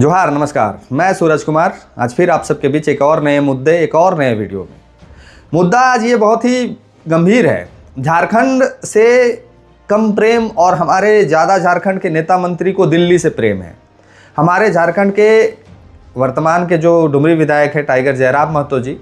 जोहार, नमस्कार। मैं सूरज कुमार आज फिर आप सबके बीच एक और नए मुद्दे, एक और नए वीडियो में। मुद्दा आज ये बहुत ही गंभीर है। झारखंड से कम प्रेम और हमारे ज़्यादा झारखंड के नेता मंत्री को दिल्ली से प्रेम है। हमारे झारखंड के वर्तमान के जो डुमरी विधायक है टाइगर जयराम महतो जी,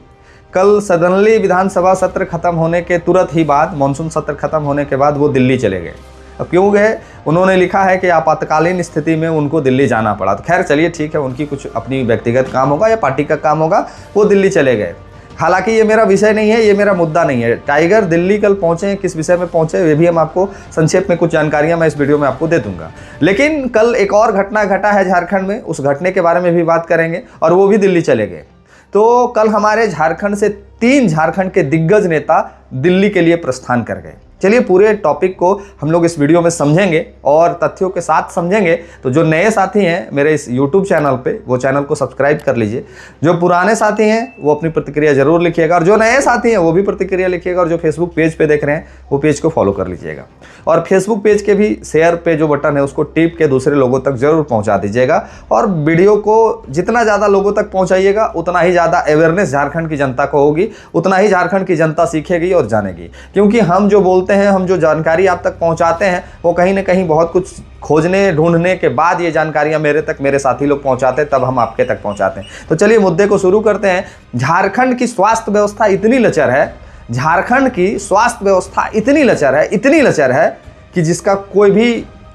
कल सडनली विधानसभा सत्र खत्म होने के तुरंत ही बाद, मानसून सत्र खत्म होने के बाद वो दिल्ली चले गए। अब क्यों गए? उन्होंने लिखा है कि आपातकालीन स्थिति में उनको दिल्ली जाना पड़ा। तो खैर चलिए ठीक है, उनकी कुछ अपनी व्यक्तिगत काम होगा या पार्टी का काम होगा, वो दिल्ली चले गए। हालांकि ये मेरा विषय नहीं है, ये मेरा मुद्दा नहीं है। टाइगर दिल्ली कल पहुंचे, किस विषय में पहुंचे ये भी हम आपको संक्षेप में कुछ जानकारियां मैं इस वीडियो में आपको दे दूंगा। लेकिन कल एक और घटना घटा है झारखंड में, उस घटने के बारे में भी बात करेंगे, और वो भी दिल्ली चले गए। तो कल हमारे झारखंड से 3 झारखंड के दिग्गज नेता दिल्ली के लिए प्रस्थान कर गए। चलिए पूरे टॉपिक को हम लोग इस वीडियो में समझेंगे और तथ्यों के साथ समझेंगे। तो जो नए साथी हैं मेरे इस YouTube चैनल पे, वो चैनल को सब्सक्राइब कर लीजिए। जो पुराने साथी हैं वो अपनी प्रतिक्रिया जरूर लिखिएगा, और जो नए साथी हैं वो भी प्रतिक्रिया लिखिएगा, और जो फेसबुक पेज पे देख रहे हैं वो पेज को फॉलो कर लीजिएगा। और फेसबुक पेज के भी शेयर पे जो बटन है उसको टिप के दूसरे लोगों तक जरूर पहुँचा दीजिएगा। और वीडियो को जितना ज़्यादा लोगों तक पहुँचाइएगा उतना ही ज़्यादा अवेयरनेस झारखंड की जनता को होगी, उतना ही झारखंड की जनता सीखेगी और जानेगी। क्योंकि हम जो बोलते हैं, हम जो जानकारी आप तक पहुंचाते हैं, वो कहीं ना कहीं बहुत कुछ खोजने ढूंढने के बाद ये जानकारियां मेरे तक मेरे साथी लोग पहुंचाते हैं, तब हम आपके तक पहुंचाते हैं। तो चलिए मुद्दे को शुरू करते हैं। झारखंड की स्वास्थ्य व्यवस्था इतनी लचर है, झारखंड की स्वास्थ्य व्यवस्था इतनी लचर है कि जिसका कोई भी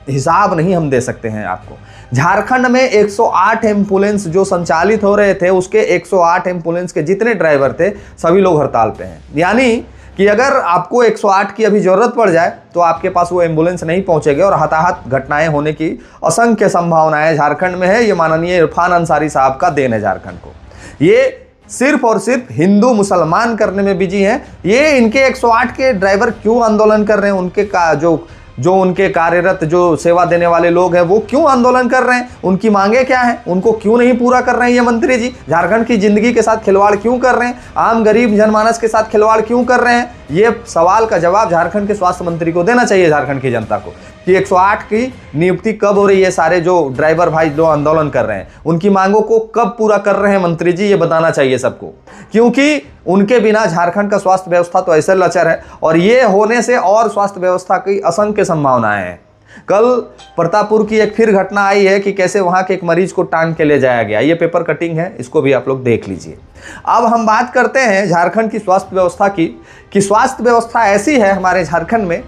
हिसाब नहीं हम दे सकते हैं आपको। झारखंड में 108 एम्बुलेंस जो संचालित हो रहे थे, उसके 108 एम्बुलेंस के जितने ड्राइवर थे सभी लोग हड़ताल पे हैं। यानी कि अगर आपको 108 की अभी ज़रूरत पड़ जाए तो आपके पास वो एम्बुलेंस नहीं पहुंचेगी, और हताहत घटनाएं होने की असंख्य संभावनाएं झारखंड में है। ये माननीय इरफान अंसारी साहब का देन है झारखंड को। ये सिर्फ और सिर्फ हिंदू मुसलमान करने में बिजी हैं। ये इनके 108 के ड्राइवर क्यों आंदोलन कर रहे हैं? उनके जो उनके कार्यरत जो सेवा देने वाले लोग हैं वो क्यों आंदोलन कर रहे हैं? उनकी मांगे क्या हैं? उनको क्यों नहीं पूरा कर रहे हैं ये मंत्री जी? झारखंड की जिंदगी के साथ खिलवाड़ क्यों कर रहे हैं? आम गरीब जनमानस के साथ खिलवाड़ क्यों कर रहे हैं? ये सवाल का जवाब झारखंड के स्वास्थ्य मंत्री को देना चाहिए, झारखंड की जनता को, कि 108 की नियुक्ति कब हो रही है? सारे जो ड्राइवर भाई जो आंदोलन कर रहे हैं उनकी मांगों को कब पूरा कर रहे हैं मंत्री जी? ये बताना चाहिए सबको, क्योंकि उनके बिना झारखंड का स्वास्थ्य व्यवस्था तो ऐसे लचर है, और ये होने से और स्वास्थ्य व्यवस्था की असंख्य संभावनाएं हैं। कल प्रतापपुर की एक फिर घटना आई है कि कैसे वहां के एक मरीज को टांग के ले जाया गया। ये पेपर कटिंग है, इसको भी आप लोग देख लीजिए। अब हम बात करते हैं झारखंड की स्वास्थ्य व्यवस्था की, कि स्वास्थ्य व्यवस्था ऐसी है हमारे झारखंड में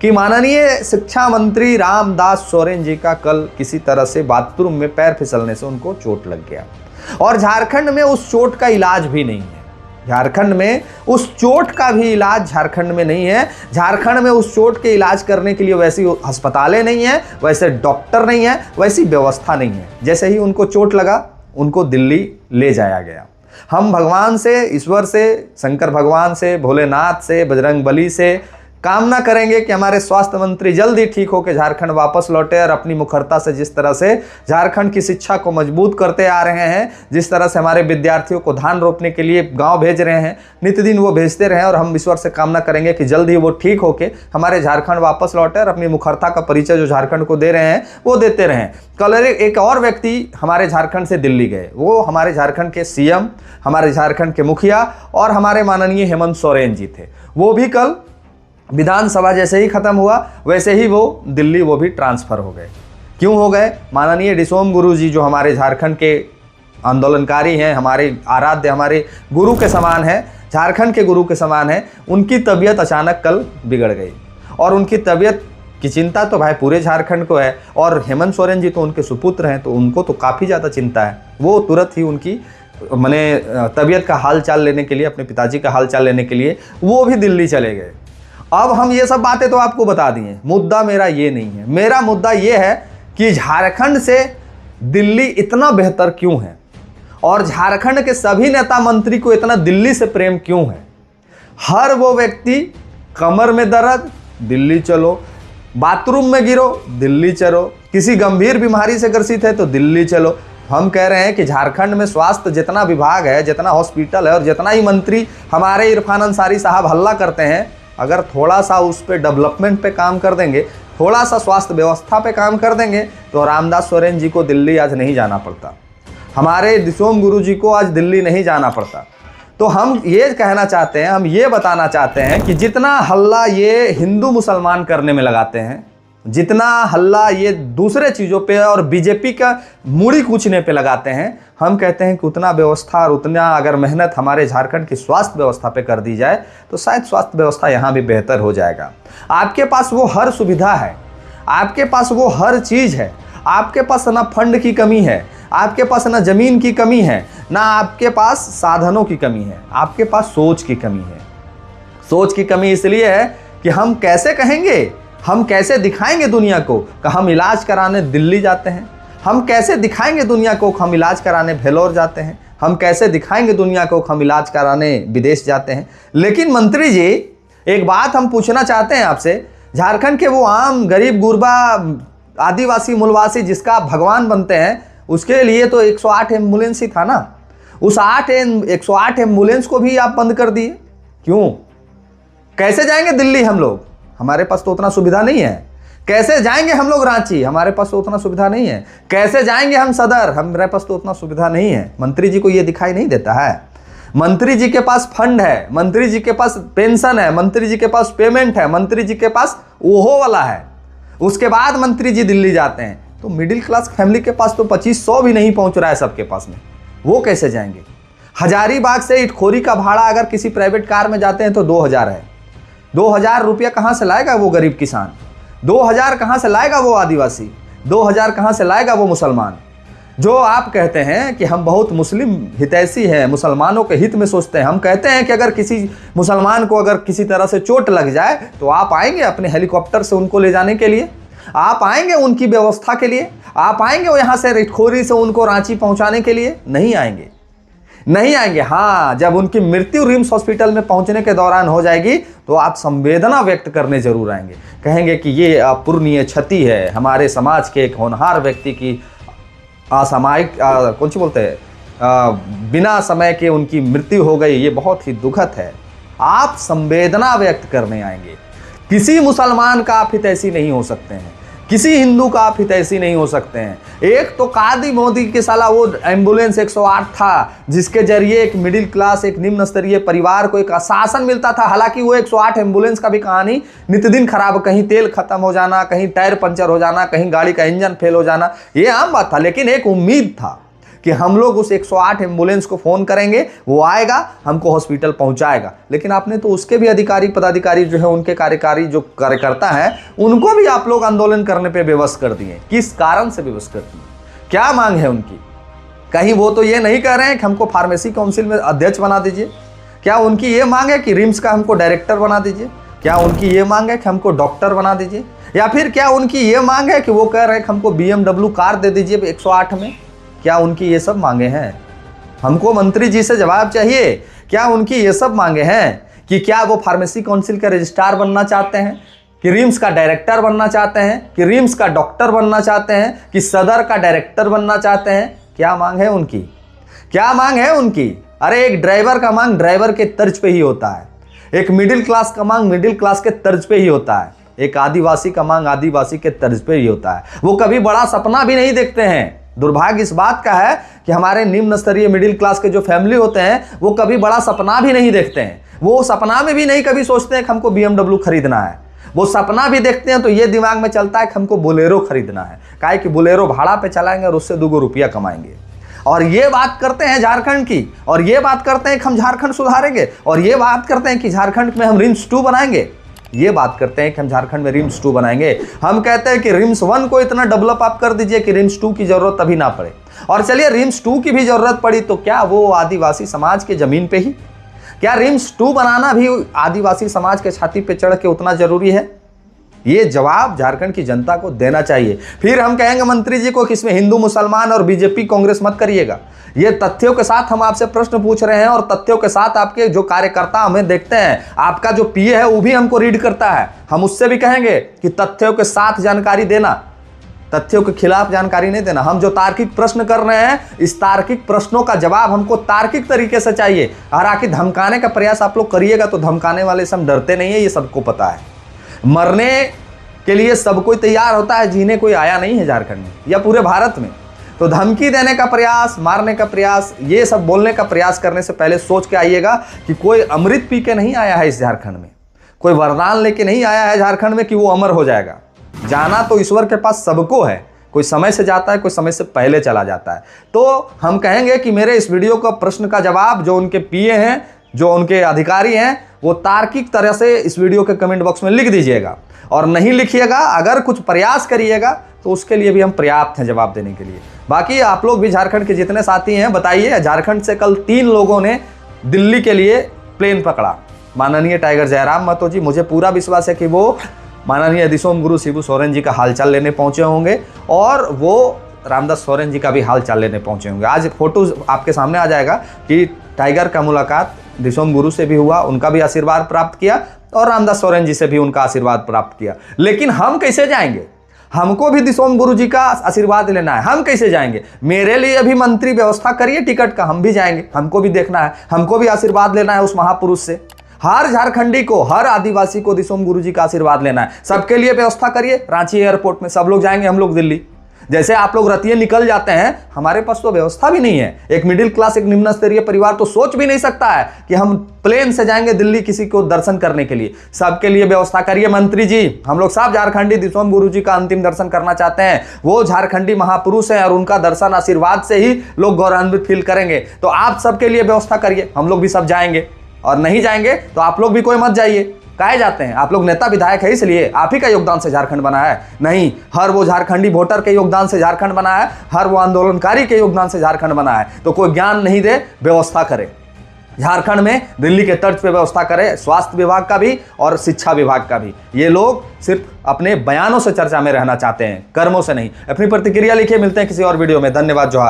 कि माननीय शिक्षा मंत्री रामदास सोरेन जी का कल किसी तरह से बाथरूम में पैर फिसलने से उनको चोट लग गया, और झारखंड में उस चोट का इलाज भी नहीं है। झारखंड में उस चोट का भी इलाज झारखंड में नहीं है। झारखंड में उस चोट के इलाज करने के लिए वैसी अस्पतालें नहीं है, वैसे डॉक्टर नहीं है, वैसी व्यवस्था नहीं है। जैसे ही उनको चोट लगा उनको दिल्ली ले जाया गया। हम भगवान से, ईश्वर से, शंकर भगवान से, भोलेनाथ से, बजरंग बली से कामना करेंगे कि हमारे स्वास्थ्य मंत्री जल्दी ठीक होकर झारखंड वापस लौटे, और अपनी मुखरता से जिस तरह से झारखंड की शिक्षा को मजबूत करते आ रहे हैं, जिस तरह से हमारे विद्यार्थियों को धान रोपने के लिए गांव भेज रहे हैं, नित्य दिन वो भेजते रहें, और हम ईश्वर से कामना करेंगे कि जल्द ही वो ठीक होकर हमारे झारखंड वापस लौटे और अपनी मुखरता का परिचय जो झारखंड को दे रहे हैं वो देते रहें। कल एक और व्यक्ति हमारे झारखंड से दिल्ली गए, वो हमारे झारखंड के CM, हमारे झारखंड के मुखिया और हमारे माननीय हेमंत सोरेन जी थे। वो भी कल विधानसभा जैसे ही खत्म हुआ वैसे ही वो दिल्ली वो भी ट्रांसफर हो गए। क्यों हो गए? माननीय डिसोम गुरु जी जो हमारे झारखंड के आंदोलनकारी हैं, हमारे आराध्य, हमारे गुरु के समान हैं, झारखंड के गुरु के समान हैं, उनकी तबीयत अचानक कल बिगड़ गई। और उनकी तबीयत की चिंता तो भाई पूरे झारखंड को है, और हेमंत सोरेन जी तो उनके सुपुत्र हैं, तो उनको तो काफ़ी ज़्यादा चिंता है। वो तुरंत ही उनकी तबीयत का हाल चाल लेने के लिए, अपने पिताजी का हाल चाल लेने के लिए वो भी दिल्ली चले गए। अब हम ये सब बातें तो आपको बता दिए, मुद्दा मेरा ये नहीं है। मेरा मुद्दा ये है कि झारखंड से दिल्ली इतना बेहतर क्यों है, और झारखंड के सभी नेता मंत्री को इतना दिल्ली से प्रेम क्यों है। हर वो व्यक्ति कमर में दर्द, दिल्ली चलो, बाथरूम में गिरो, दिल्ली चलो, किसी गंभीर बीमारी से ग्रसित है तो दिल्ली चलो। हम कह रहे हैं कि झारखंड में स्वास्थ्य जितना विभाग है, जितना हॉस्पिटल है, और जितना ही मंत्री हमारे इरफान अंसारी साहब हल्ला करते हैं, अगर थोड़ा सा उस पर डेवलपमेंट पे काम कर देंगे, थोड़ा सा स्वास्थ्य व्यवस्था पे काम कर देंगे तो रामदास सोरेन जी को दिल्ली आज नहीं जाना पड़ता, हमारे दिसोम गुरु जी को आज दिल्ली नहीं जाना पड़ता। तो हम ये कहना चाहते हैं, हम ये बताना चाहते हैं कि जितना हल्ला ये हिंदू मुसलमान करने में लगाते हैं, जितना हल्ला ये दूसरे चीज़ों पे और बीजेपी का मूड़ी कूचने पे लगाते हैं, हम कहते हैं कि उतना व्यवस्था और उतना अगर मेहनत हमारे झारखंड की स्वास्थ्य व्यवस्था पे कर दी जाए तो शायद स्वास्थ्य व्यवस्था यहाँ भी बेहतर हो जाएगा। आपके पास वो हर सुविधा है, आपके पास वो हर चीज़ है, आपके पास ना फंड की कमी है, आपके पास ना ज़मीन की कमी है, ना आपके पास साधनों की कमी है, आपके पास सोच की कमी है। सोच की कमी इसलिए है कि हम कैसे कहेंगे, हम कैसे दिखाएंगे दुनिया को कि हम इलाज कराने दिल्ली जाते हैं, हम कैसे दिखाएंगे दुनिया को हम इलाज कराने भेलोर जाते हैं, हम कैसे दिखाएंगे दुनिया को हम इलाज कराने विदेश जाते हैं। लेकिन मंत्री जी, एक बात हम पूछना चाहते हैं आपसे, झारखंड के वो आम गरीब गुरबा आदिवासी मूलवासी जिसका आप भगवान बनते हैं, उसके लिए तो 108 एम्बुलेंस ही था ना। उस 108 एम्बुलेंस को भी आप बंद कर दिए, क्यों? कैसे जाएंगे दिल्ली हम लोग? हमारे पास तो उतना सुविधा नहीं है। कैसे जाएंगे हम लोग रांची? हमारे पास तो उतना सुविधा नहीं है। कैसे जाएंगे हम सदर? हमारे पास तो उतना सुविधा नहीं है। मंत्री जी को ये दिखाई नहीं देता है? मंत्री जी के पास फंड है, मंत्री जी के पास पेंशन है, मंत्री जी के पास पेमेंट है, मंत्री जी के पास ओहो वाला है, उसके बाद मंत्री जी दिल्ली जाते हैं। तो मिडिल क्लास फैमिली के पास तो 2500 भी नहीं पहुंच रहा है सबके पास में, वो कैसे जाएंगे? हजारीबाग से इटखोरी का भाड़ा अगर किसी प्राइवेट कार में जाते हैं तो 2000 है। 2000 रुपया कहाँ से लाएगा वो गरीब किसान? 2000 कहाँ से लाएगा वो आदिवासी? 2000 कहाँ से लाएगा वो मुसलमान? जो आप कहते हैं कि हम बहुत मुस्लिम हितैषी हैं, मुसलमानों के हित में सोचते हैं, हम कहते हैं कि अगर किसी मुसलमान को अगर किसी तरह से चोट लग जाए तो आप आएंगे अपने हेलीकॉप्टर से उनको ले जाने के लिए, आप आएंगे उनकी व्यवस्था के लिए, आप आएंगे यहाँ से इटखोरी से उनको रांची पहुँचाने के लिए? नहीं आएंगे, नहीं आएंगे। हाँ, जब उनकी मृत्यु रिम्स हॉस्पिटल में पहुंचने के दौरान हो जाएगी तो आप संवेदना व्यक्त करने जरूर आएंगे, कहेंगे कि ये अपूरणीय क्षति है, हमारे समाज के एक होनहार व्यक्ति की असामयिक कौन सी बोलते हैं बिना समय के उनकी मृत्यु हो गई, ये बहुत ही दुखद है। आप संवेदना व्यक्त करने आएंगे। किसी मुसलमान का आप हितैषी नहीं हो सकते हैं, किसी हिंदू का आप हितैषी नहीं हो सकते हैं। एक तो कादी मोदी के साला वो एम्बुलेंस 108 था जिसके जरिए एक मिडिल क्लास, एक निम्न स्तरीय परिवार को एक आश्वासन मिलता था। हालांकि वो 108 एम्बुलेंस का भी कहानी नित्यदिन खराब, कहीं तेल खत्म हो जाना, कहीं टायर पंचर हो जाना, कहीं गाड़ी का इंजन फेल हो जाना, ये आम बात था। लेकिन एक उम्मीद था कि हम लोग उस 108 एम्बुलेंस को फ़ोन करेंगे, वो आएगा, हमको हॉस्पिटल पहुंचाएगा। लेकिन आपने तो उसके भी अधिकारी पदाधिकारी जो है, उनके कार्यकारी जो कार्यकर्ता हैं, उनको भी आप लोग आंदोलन करने पे विवश कर दिए। किस कारण से विवश कर दिए? क्या मांग है उनकी? कहीं वो तो ये नहीं कह रहे हैं कि हमको फार्मेसी काउंसिल में अध्यक्ष बना दीजिए? क्या उनकी ये मांग है कि रिम्स का हमको डायरेक्टर बना दीजिए? क्या उनकी ये मांग है कि हमको डॉक्टर बना दीजिए? या फिर क्या उनकी ये मांग है कि वो कह रहे हैं कि हमको BMW कार दे दीजिए 108 में? क्या उनकी ये सब मांगे हैं? हमको मंत्री जी से जवाब चाहिए। क्या उनकी ये सब मांगे हैं कि क्या वो फार्मेसी काउंसिल का रजिस्ट्रार बनना चाहते हैं, कि रिम्स का डायरेक्टर बनना चाहते हैं, कि रिम्स का डॉक्टर बनना चाहते हैं, कि सदर का डायरेक्टर बनना चाहते हैं? क्या मांग है उनकी? क्या मांग है उनकी? अरे एक ड्राइवर का मांग ड्राइवर के तर्ज पे ही होता है, एक मिडिल क्लास का मांग मिडिल क्लास के तर्ज पे ही होता है, एक आदिवासी का मांग आदिवासी के तर्ज पे ही होता है। वो कभी बड़ा सपना भी नहीं देखते हैं। दुर्भाग्य इस बात का है कि हमारे निम्न स्तरीय मिडिल क्लास के जो फैमिली होते हैं वो कभी बड़ा सपना भी नहीं देखते हैं। वो सपना में भी नहीं कभी सोचते हैं कि हमको BMW खरीदना है। वो सपना भी देखते हैं तो ये दिमाग में चलता है कि हमको बोलेरो खरीदना है, काहे कि बोलेरो भाड़ा पे चलाएंगे और उससे 2 रुपया कमाएंगे। और ये बात करते हैं झारखंड की, और ये बात करते हैं कि हम झारखंड सुधारेंगे, और ये बात करते हैं कि झारखंड में हम रिम्स 2 बनाएंगे। ये बात करते हैं कि हम झारखंड में रिम्स 2 बनाएंगे। हम कहते हैं कि रिम्स 1 को इतना डेवलप आप कर दीजिए कि रिम्स 2 की जरूरत अभी ना पड़े। और चलिए रिम्स 2 की भी जरूरत पड़ी तो क्या वो आदिवासी समाज के जमीन पे ही? क्या रिम्स 2 बनाना भी आदिवासी समाज के छाती पे चढ़ के उतना जरूरी है? ये जवाब झारखंड की जनता को देना चाहिए। फिर हम कहेंगे मंत्री जी को कि इसमें हिंदू मुसलमान और बीजेपी कांग्रेस मत करिएगा। ये तथ्यों के साथ हम आपसे प्रश्न पूछ रहे हैं, और तथ्यों के साथ आपके जो कार्यकर्ता हमें देखते हैं, आपका जो पीए है वो भी हमको रीड करता है। हम उससे भी कहेंगे कि तथ्यों के साथ जानकारी देना, तथ्यों के खिलाफ जानकारी नहीं देना। हम जो तार्किक प्रश्न कर रहे हैं, इस तार्किक प्रश्नों का जवाब हमको तार्किक तरीके से चाहिए। हालांकि धमकाने का प्रयास आप लोग करिएगा तो धमकाने वाले से हम डरते नहीं है, ये सबको पता है। मरने के लिए सब कोई तैयार होता है, जीने कोई आया नहीं है झारखंड में या पूरे भारत में। तो धमकी देने का प्रयास, मारने का प्रयास, ये सब बोलने का प्रयास करने से पहले सोच के आइएगा कि कोई अमृत पी के नहीं आया है इस झारखंड में, कोई वरदान लेके नहीं आया है झारखंड में कि वो अमर हो जाएगा। जाना तो ईश्वर के पास सबको है, कोई समय से जाता है, कोई समय से पहले चला जाता है। तो हम कहेंगे कि मेरे इस वीडियो का प्रश्न का जवाब जो उनके पीए हैं, जो उनके अधिकारी हैं, वो तार्किक तरह से इस वीडियो के कमेंट बॉक्स में लिख दीजिएगा, और नहीं लिखिएगा, अगर कुछ प्रयास करिएगा तो उसके लिए भी हम पर्याप्त हैं जवाब देने के लिए। बाकी आप लोग भी झारखंड के जितने साथी हैं बताइए, झारखंड से कल 3 लोगों ने दिल्ली के लिए प्लेन पकड़ा। माननीय टाइगर जयराम महतो जी, मुझे पूरा विश्वास है कि वो माननीय दिसोम गुरु शिबू सोरेन जी का हालचाल लेने पहुंचे होंगे, और वो रामदास सोरेन जी का भी हालचाल लेने पहुंचे होंगे। आज फोटो आपके सामने आ जाएगा कि टाइगर का मुलाकात दिसोम गुरु से भी हुआ, उनका भी आशीर्वाद प्राप्त किया, और रामदास सोरेन जी से भी उनका आशीर्वाद प्राप्त किया। लेकिन हम कैसे जाएंगे? हमको भी दिसोम गुरु जी का आशीर्वाद लेना है, हम कैसे जाएंगे? मेरे लिए भी मंत्री व्यवस्था करिए टिकट का, हम भी जाएंगे, हमको भी देखना है, हमको भी आशीर्वाद लेना है उस महापुरुष से। हर झारखंडी को, हर आदिवासी को दिसोम गुरु जी का आशीर्वाद लेना है। सबके लिए व्यवस्था करिए, रांची एयरपोर्ट में सब लोग जाएंगे, हम लोग दिल्ली। जैसे आप लोग रतिये निकल जाते हैं, हमारे पास तो व्यवस्था भी नहीं है। एक मिडिल क्लास, एक निम्न स्तरीय परिवार तो सोच भी नहीं सकता है कि हम प्लेन से जाएंगे दिल्ली किसी को दर्शन करने के लिए। सबके लिए व्यवस्था करिए मंत्री जी। हम लोग सब झारखंडी दिसोम गुरु जी का अंतिम दर्शन करना चाहते हैं। वो झारखंडी महापुरुष हैं और उनका दर्शन आशीर्वाद से ही लोग गौरवान्वित फील करेंगे। तो आप सबके लिए व्यवस्था करिए, हम लोग भी सब जाएंगे। और नहीं जाएंगे तो आप लोग भी कोई मत जाइए। काहे जाते हैं? आप लोग नेता विधायक है इसलिए, आप ही का योगदान से झारखंड बना है? नहीं, हर वो झारखंडी वोटर के योगदान से झारखंड बना है, हर वो आंदोलनकारी के योगदान से झारखंड बना है। तो कोई ज्ञान नहीं दे, व्यवस्था करे। झारखंड में दिल्ली के तर्ज पे व्यवस्था करे, स्वास्थ्य विभाग का भी और शिक्षा विभाग का भी। ये लोग सिर्फ अपने बयानों से चर्चा में रहना चाहते हैं, कर्मों से नहीं। अपनी प्रतिक्रिया लिखिए, मिलते हैं किसी और वीडियो में। धन्यवाद, जोहार।